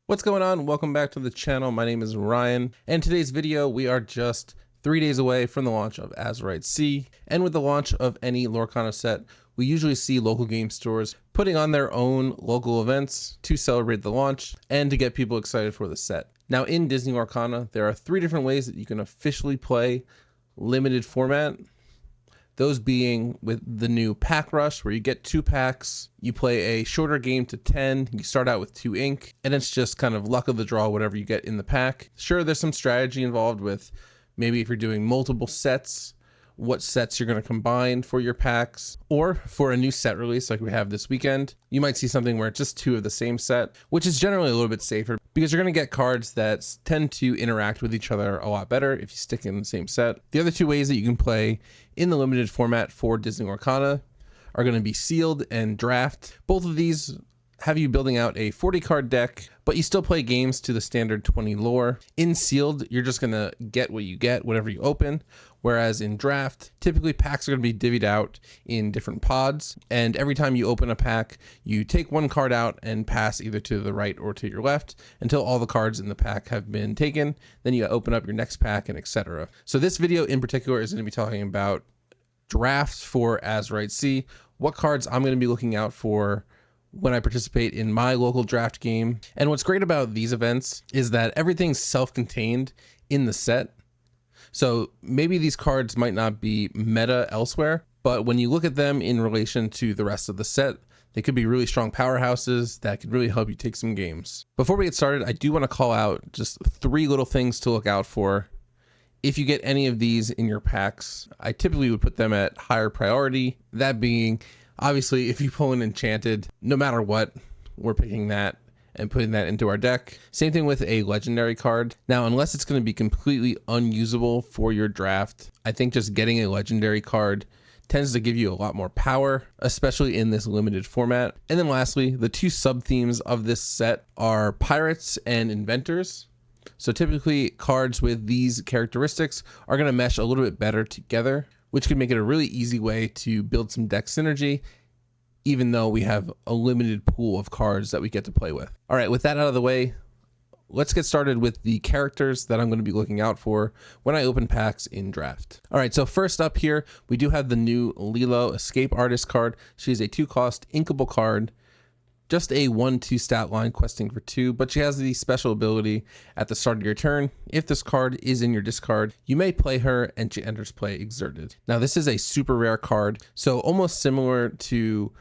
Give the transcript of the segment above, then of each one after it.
What's going on? Welcome back to the channel. My name is Ryan, and today's video we are just 3 days away from the launch of Azurite C, and with the launch of any Lorcana set, we usually see local game stores putting on their own local events to celebrate the launch and to get people excited for the set. Now in DisneyLorcana, there are 3 different ways that you can officially play limited format. Those being with the new pack rush, where you get 2 packs, you play a shorter game to 10, you start out with 2 ink, and it's just kind of luck of the draw, whatever you get in the pack. Sure, there's some strategy involved with maybe if you're doing multiple sets, what sets you're going to combine for your packs, or for a new set release like we have this weekend, you might see something where it's just 2 of the same set, which is generally a little bit safer because you're going to get cards that tend to interact with each other a lot better if you stick in the same set. The other 2 ways that you can play in the limited format for DisneyLorcana are going to be sealed and draft. Both of these have you building out a 40 card deck, but you still play games to the standard 20 lore. In sealed, you're just going to get what you get, whatever you open. Whereas in draft, typically packs are going to be divvied out in different pods. And every time you open a pack, you take 1 card out and pass either to the right or to your left until all the cards in the pack have been taken. Then you open up your next pack and etc. So this video in particular is going to be talking about drafts for Azurite C, what cards I'm going to be looking out for when I participate in my local draft game. And what's great about these events is that everything's self-contained in the set. So maybe these cards might not be meta elsewhere, but when you look at them in relation to the rest of the set, they could be really strong powerhouses that could really help you take some games. Before we get started, I do want to call out just 3 little things to look out for. If you get any of these in your packs, I typically would put them at higher priority. That being, obviously, if you pull an enchanted, no matter what, we're picking that and putting that into our deck. Same thing with a legendary card. Now, unless it's going to be completely unusable for your draft, I think just getting a legendary card tends to give you a lot more power, especially in this limited format. And then lastly, the 2 sub-themes of this set are pirates and inventors. So typically cards with these characteristics are going to mesh a little bit better together, which can make it a really easy way to build some deck synergy, even though we have a limited pool of cards that we get to play with. All right, with that out of the way, let's get started with the characters that I'm going to be looking out for when I open packs in draft. All right, so first up here, we do have the new Lilo Escape Artist card. She's a 2-cost inkable card, just a 1/2 stat line questing for 2, but she has the special ability at the start of your turn. If this card is in your discard, you may play her and she enters play exerted. Now this is a super rare card, so almost similar to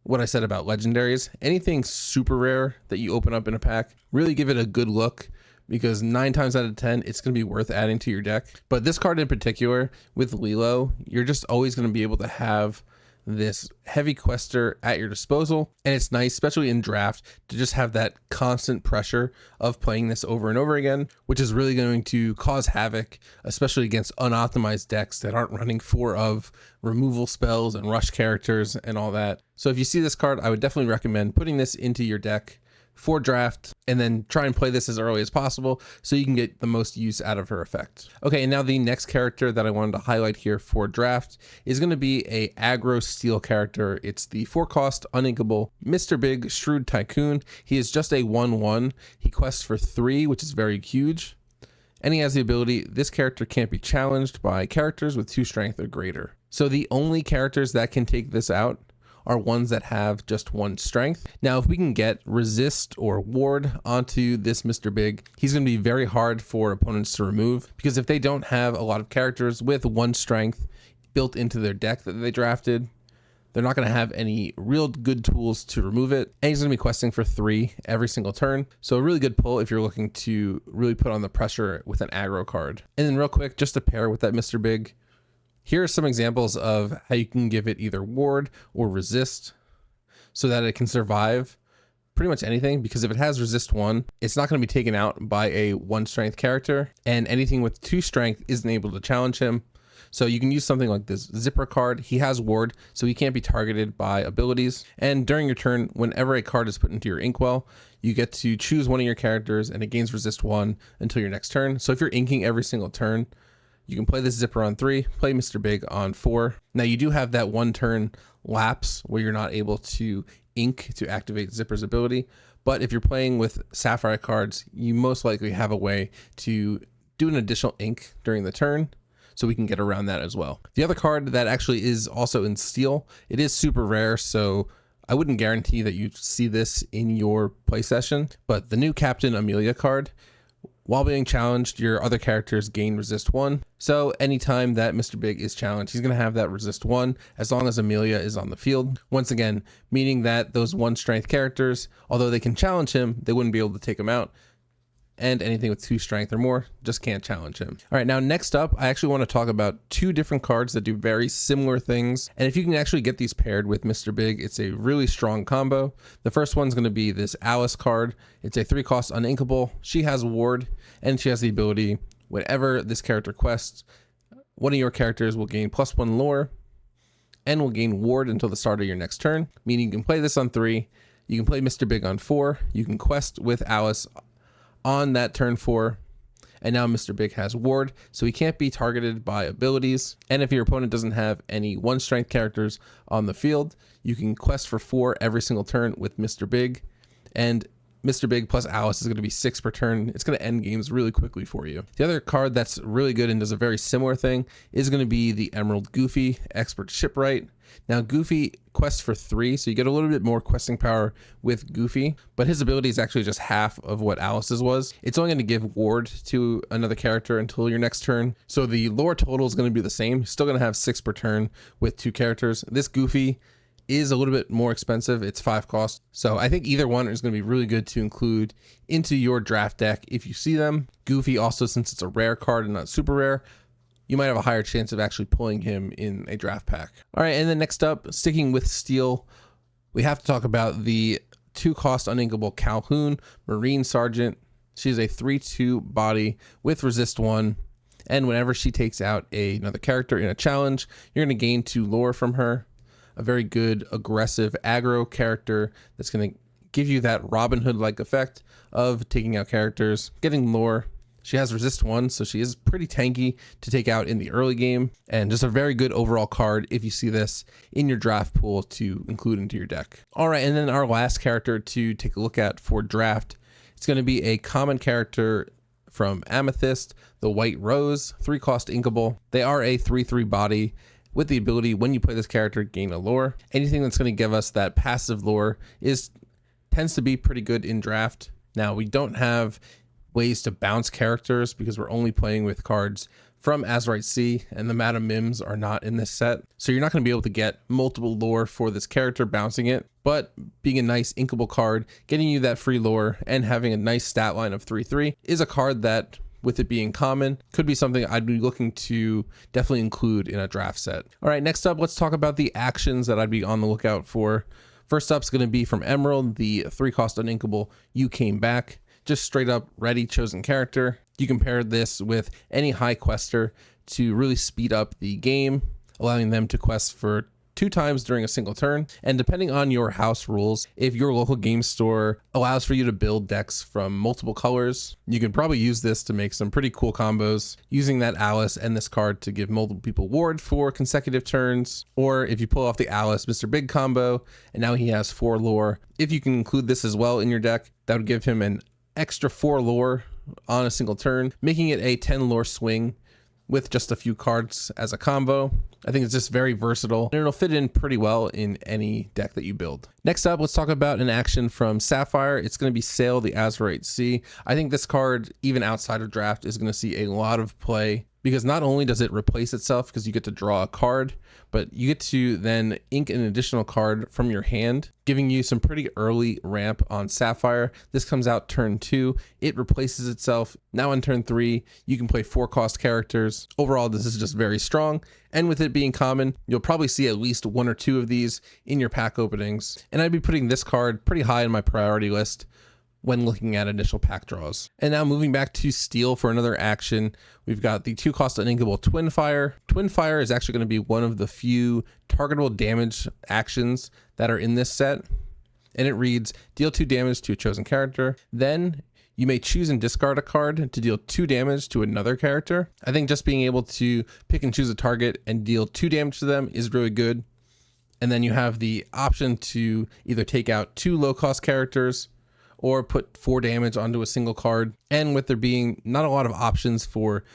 what I said about legendaries. Anything super rare that you open up in a pack, really give it a good look, because 9 times out of 10, it's going to be worth adding to your deck. But this card in particular, with Lilo, you're just always going to be able to have this heavy quester at your disposal, and it's nice, especially in draft, to just have that constant pressure of playing this over and over again, which is really going to cause havoc, especially against unoptimized decks that aren't running 4 of removal spells and rush characters and all that. So if you see this card, I would definitely recommend putting this into your deck for draft, and then try and play this as early as possible so you can get the most use out of her effect. Okay, and now the next character that I wanted to highlight here for draft is going to be a aggro steel character. It's the 4-cost uninkable Mr. Big Shrewd Tycoon. He is just a 1/1. He quests for 3, which is very huge. And he has the ability, this character can't be challenged by characters with 2 strength or greater. So the only characters that can take this out are ones that have just 1 strength. Now, if we can get resist or ward onto this Mr. Big, he's going to be very hard for opponents to remove, because if they don't have a lot of characters with 1 strength built into their deck that they drafted, they're not going to have any real good tools to remove it. And he's going to be questing for 3 every single turn. So a really good pull if you're looking to really put on the pressure with an aggro card. And then real quick, just to pair with that Mr. Big, here are some examples of how you can give it either ward or resist so that it can survive pretty much anything, because if it has resist 1, it's not going to be taken out by a 1 strength character, and anything with 2 strength isn't able to challenge him. So you can use something like this Zipper card. He has ward, so he can't be targeted by abilities. And during your turn, whenever a card is put into your inkwell, you get to choose one of your characters and it gains resist 1 until your next turn. So if you're inking every single turn, you can play this Zipper on 3, play Mr. Big on 4. Now you do have that 1 turn lapse where you're not able to ink to activate Zipper's ability, But if you're playing with Sapphire cards, you most likely have a way to do an additional ink during the turn, so we can get around that as well. The other card that actually is also in Steel, it is super rare, so I wouldn't guarantee that you see this in your play session, but the new Captain Amelia card, while being challenged, your other characters gain resist 1. So anytime that Mr. Big is challenged, he's going to have that resist 1 as long as Amelia is on the field. Once again, meaning that those 1 strength characters, although they can challenge him, they wouldn't be able to take him out. And anything with 2 strength or more just can't challenge him. All right, now next up, I actually want to talk about 2 different cards that do very similar things. And if you can actually get these paired with Mr. Big, it's a really strong combo. The first one's going to be this Alice card. It's a 3-cost uninkable. She has Ward, and she has the ability, whenever this character quests, one of your characters will gain +1 lore and will gain Ward until the start of your next turn, meaning you can play this on 3, you can play Mr. Big on 4, you can quest with Alice on that turn 4, and now Mr. Big has Ward, so he can't be targeted by abilities. And if your opponent doesn't have any 1 strength characters on the field, you can quest for 4 every single turn with Mr. Big, and Mr. Big plus Alice is going to be 6 per turn. It's going to end games really quickly for you. The other card that's really good and does a very similar thing is going to be the Emerald Goofy, Expert Shipwright. Now Goofy quests for 3, so you get a little bit more questing power with Goofy, but his ability is actually just half of what Alice's was. It's only going to give Ward to another character until your next turn, so the lore total is going to be the same. You're still going to have 6 per turn with 2 characters. This Goofy is a little bit more expensive. It's 5 cost. So I think either one is going to be really good to include into your draft deck if you see them. Goofy also, since it's a rare card and not super rare, you might have a higher chance of actually pulling him in a draft pack. All right, and then next up, sticking with Steel, we have to talk about the 2-cost uninkable Calhoun, Marine Sergeant. She's a 3/2 body with resist 1. And whenever she takes out another character in a challenge, you're going to gain 2 lore from her. A very good aggressive aggro character that's going to give you that Robin Hood-like effect of taking out characters, getting lore. She has resist 1, so she is pretty tanky to take out in the early game, and just a very good overall card if you see this in your draft pool to include into your deck. All right, and then our last character to take a look at for draft, it's going to be a common character from Amethyst, the White Rose, 3-cost inkable. They are a 3/3 body with the ability, when you play this character, gain a lore. Anything that's going to give us that passive lore tends to be pretty good in draft. Now, we don't have ways to bounce characters because we're only playing with cards from Azurite C, and the Madam Mims are not in this set. So you're not going to be able to get multiple lore for this character bouncing it, but being a nice inkable card, getting you that free lore, and having a nice stat line of 3/3 is a card that, with it being common, could be something I'd be looking to definitely include in a draft set. All right, next up, let's talk about the actions that I'd be on the lookout for. First up is going to be from Emerald, the 3-cost uninkable You Came Back. Just straight up ready chosen character. You can pair this with any high quester to really speed up the game, allowing them to quest for 2 times during a single turn. And depending on your house rules, if your local game store allows for you to build decks from multiple colors, you can probably use this to make some pretty cool combos, using that Alice and this card to give multiple people Ward for consecutive turns. Or if you pull off the Alice Mr. Big combo, and now he has 4 lore, if you can include this as well in your deck, that would give him an extra 4 lore on a single turn, making it a 10 lore swing with just a few cards as a combo. I think it's just very versatile, and it'll fit in pretty well in any deck that you build. Next up, let's talk about an action from Sapphire. It's going to be Sail the Azurite Sea. I think this card, even outside of draft, is going to see a lot of play, because not only does it replace itself because you get to draw a card, but you get to then ink an additional card from your hand, giving you some pretty early ramp on Sapphire. This comes out turn 2. It replaces itself. Now on turn 3, you can play 4-cost characters. Overall, this is just very strong. And with it being common, you'll probably see at least 1 or 2 of these in your pack openings. And I'd be putting this card pretty high in my priority list when looking at initial pack draws. And now moving back to Steel for another action, we've got the 2-cost uninkable Twin Fire. Twin Fire is actually going to be one of the few targetable damage actions that are in this set. And it reads, deal 2 damage to a chosen character. Then you may choose and discard a card to deal 2 damage to another character. I think just being able to pick and choose a target and deal 2 damage to them is really good. And then you have the option to either take out 2 low-cost characters, or put 4 damage onto a single card. And with there being not a lot of options for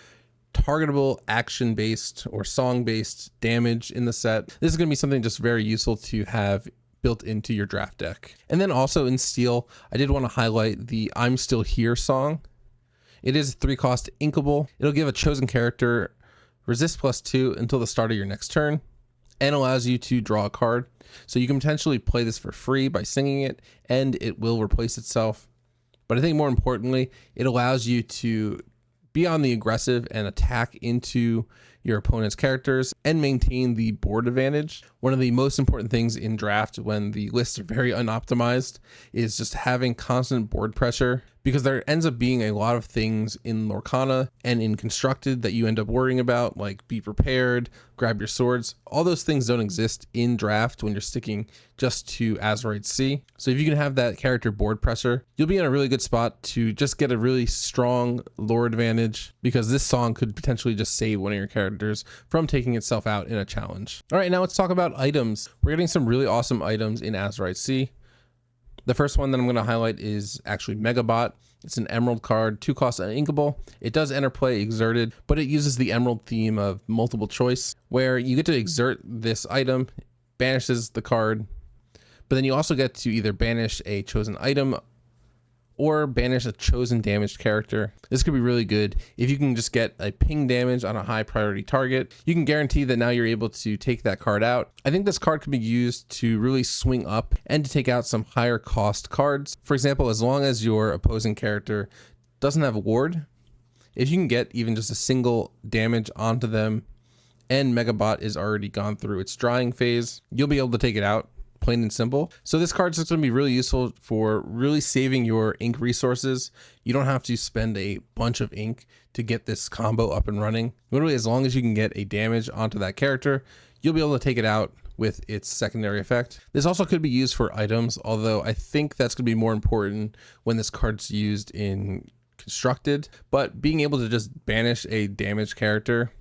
targetable action-based or song-based damage in the set, this is going to be something just very useful to have built into your draft deck. And then also in Steel, I did want to highlight the I'm Still Here song. It is 3-cost inkable. It'll give a chosen character resist +2 until the start of your next turn, and allows you to draw a card. So you can potentially play this for free by singing it, and it will replace itself. But I think more importantly, it allows you to be on the aggressive and attack into your opponent's characters and maintain the board advantage. One of the most important things in draft when the lists are very unoptimized is just having constant board pressure, because there ends up being a lot of things in Lorcana and in Constructed that you end up worrying about, like be prepared, grab your swords. All those things don't exist in draft when you're sticking just to Azurite C. So if you can have that character board pressure, you'll be in a really good spot to just get a really strong lore advantage, because this song could potentially just save one of your characters from taking itself out in a challenge. All right, now let's talk about items. We're getting some really awesome items in Azurite C. The first one that I'm going to highlight is actually Megabot. It's an emerald card, 2-cost uninkable. It does enter play exerted, but it uses the emerald theme of multiple choice, where you get to exert this item, banishes the card, but then you also get to either banish a chosen item or banish a chosen damaged character. This could be really good if you can just get a ping damage on a high priority target. You can guarantee that now you're able to take that card out. I think this card can be used to really swing up and to take out some higher cost cards. For example, as long as your opposing character doesn't have a ward, if you can get even just a single damage onto them and Megabot is already gone through its drying phase, you'll be able to take it out. Plain and simple. So this card's just going to be really useful for really saving your ink resources. You don't have to spend a bunch of ink to get this combo up and running. Literally, as long as you can get a damage onto that character, you'll be able to take it out with its secondary effect. This also could be used for items, although I think that's going to be more important when this card's used in Constructed. But being able to just banish a damaged character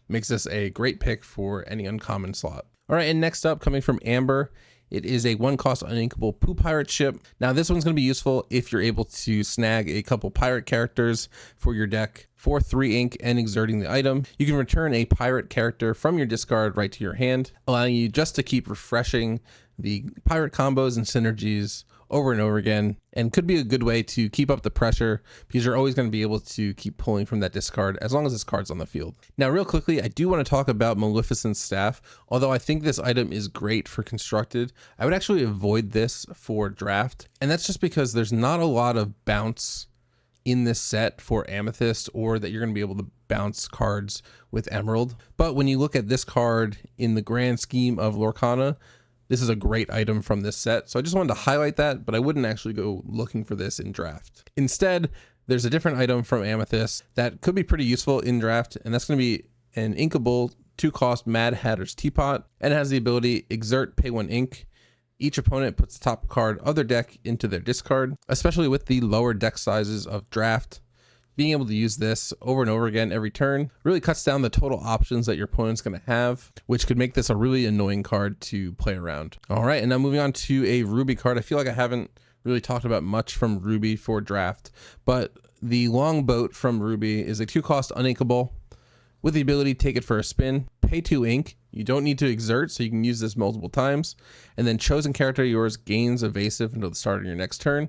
makes this a great pick for any uncommon slot. All right, and next up, coming from Amber, it is a 1-cost uninkable Poo Pirate ship. Now this one's going to be useful if you're able to snag a couple pirate characters for your deck for 3 ink and exerting the item. You can return a pirate character from your discard right to your hand, allowing you just to keep refreshing the pirate combos and synergies over and over again, and could be a good way to keep up the pressure, because you're always going to be able to keep pulling from that discard as long as this card's on the field. Now real quickly, I do want to talk about Maleficent's Staff. Although I think this item is great for Constructed, I would actually avoid this for draft, and that's just because there's not a lot of bounce in this set for Amethyst, or that you're going to be able to bounce cards with Emerald. But when you look at this card in the grand scheme of Lorcana, this is a great item from this set. So I just wanted to highlight that, but I wouldn't actually go looking for this in draft. Instead, there's a different item from Amethyst that could be pretty useful in draft, and that's going to be an inkable 2-cost Mad Hatter's Teapot, and it has the ability exert, pay 1 ink. Each opponent puts the top card of their deck into their discard. Especially with the lower deck sizes of draft, being able to use this over and over again every turn really cuts down the total options that your opponent's going to have, which could make this a really annoying card to play around. All right, and now moving on to a Ruby card. I feel like I haven't really talked about much from Ruby for draft, but the Longboat from Ruby is a 2-cost uninkable with the ability to take it for a spin, pay 2 ink. You don't need to exert, so you can use this multiple times, and then chosen character of yours gains evasive until the start of your next turn.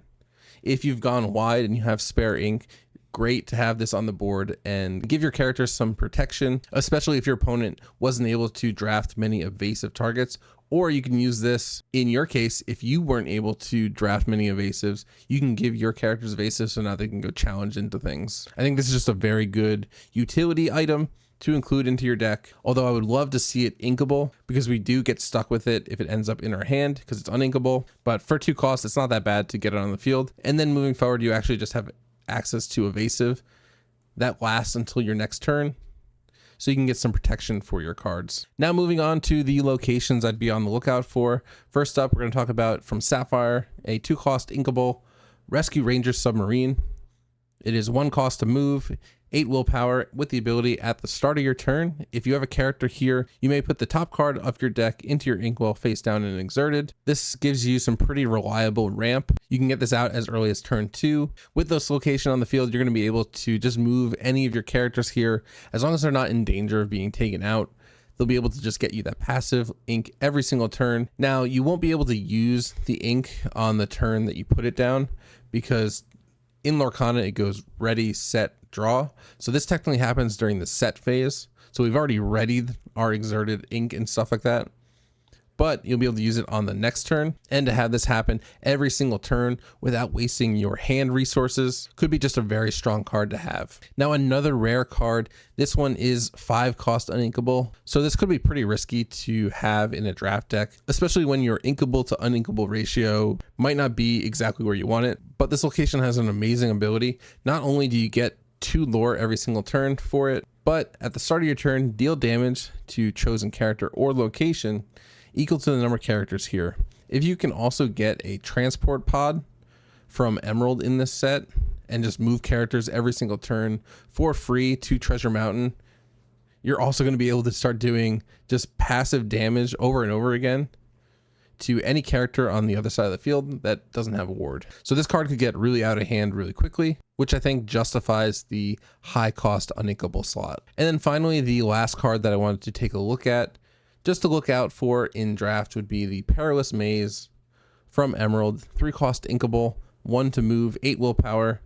If you've gone wide and you have spare ink, great to have this on the board and give your character some protection, especially if your opponent wasn't able to draft many evasive targets. Or you can use this in your case, if you weren't able to draft many evasives, you can give your characters evasives so now they can go challenge into things. I think this is just a very good utility item to include into your deck, although I would love to see it inkable, because we do get stuck with it if it ends up in our hand because it's uninkable. But for 2 costs, it's not that bad to get it on the field. And then moving forward, you actually just have access to evasive that lasts until your next turn, so you can get some protection for your cards. Now moving on to the locations I'd be on the lookout for. First up, we're going to talk about from Sapphire, a 2-cost inkable Rescue Ranger Submarine. It is 1 cost to move. 8 willpower with the ability at the start of your turn. If you have a character here, you may put the top card of your deck into your inkwell face down and exerted. This gives you some pretty reliable ramp. You can get this out as early as turn 2. With this location on the field, you're going to be able to just move any of your characters here as long as they're not in danger of being taken out. They'll be able to just get you that passive ink every single turn. Now, you won't be able to use the ink on the turn that you put it down because in Lorcana, it goes ready, set, draw. So this technically happens during the set phase. So we've already readied our exerted ink and stuff like that. But you'll be able to use it on the next turn, and to have this happen every single turn without wasting your hand resources could be just a very strong card to have. Now, another rare card, this one is 5 cost uninkable, so this could be pretty risky to have in a draft deck, especially when your inkable to uninkable ratio might not be exactly where you want it. But this location has an amazing ability. Not only do you get 2 lore every single turn for it, but at the start of your turn, deal damage to chosen character or location equal to the number of characters here. If you can also get a transport pod from Emerald in this set and just move characters every single turn for free to Treasure Mountain, you're also going to be able to start doing just passive damage over and over again to any character on the other side of the field that doesn't have a ward. So this card could get really out of hand really quickly, which I think justifies the high cost uninkable slot. And then finally, the last card that I wanted to take a look at, just to look out for in draft, would be the Perilous Maze from Emerald. 3 cost inkable, 1 to move, 8 willpower,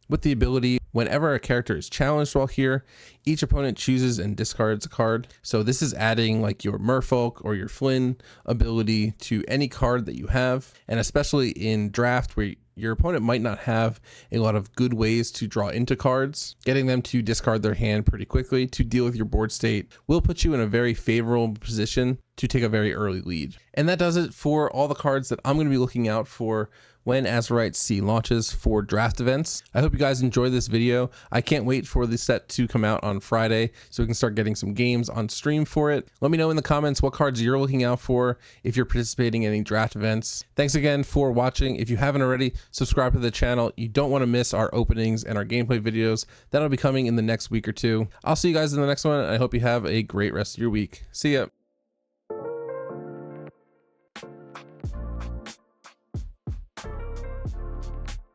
with the ability whenever a character is challenged while here, each opponent chooses and discards a card. So this is adding like your Merfolk or your Flynn ability to any card that you have, and especially in draft where your opponent might not have a lot of good ways to draw into cards, getting them to discard their hand pretty quickly to deal with your board state will put you in a very favorable position to take a very early lead. And that does it for all the cards that I'm going to be looking out for when Azurite C launches for draft events. I hope you guys enjoyed this video. I can't wait for the set to come out on Friday so we can start getting some games on stream for it. Let me know in the comments what cards you're looking out for if you're participating in any draft events. Thanks again for watching. If you haven't already, subscribe to the channel. You don't want to miss our openings and our gameplay videos. That'll be coming in the next week or two. I'll see you guys in the next one. I hope you have a great rest of your week. See ya.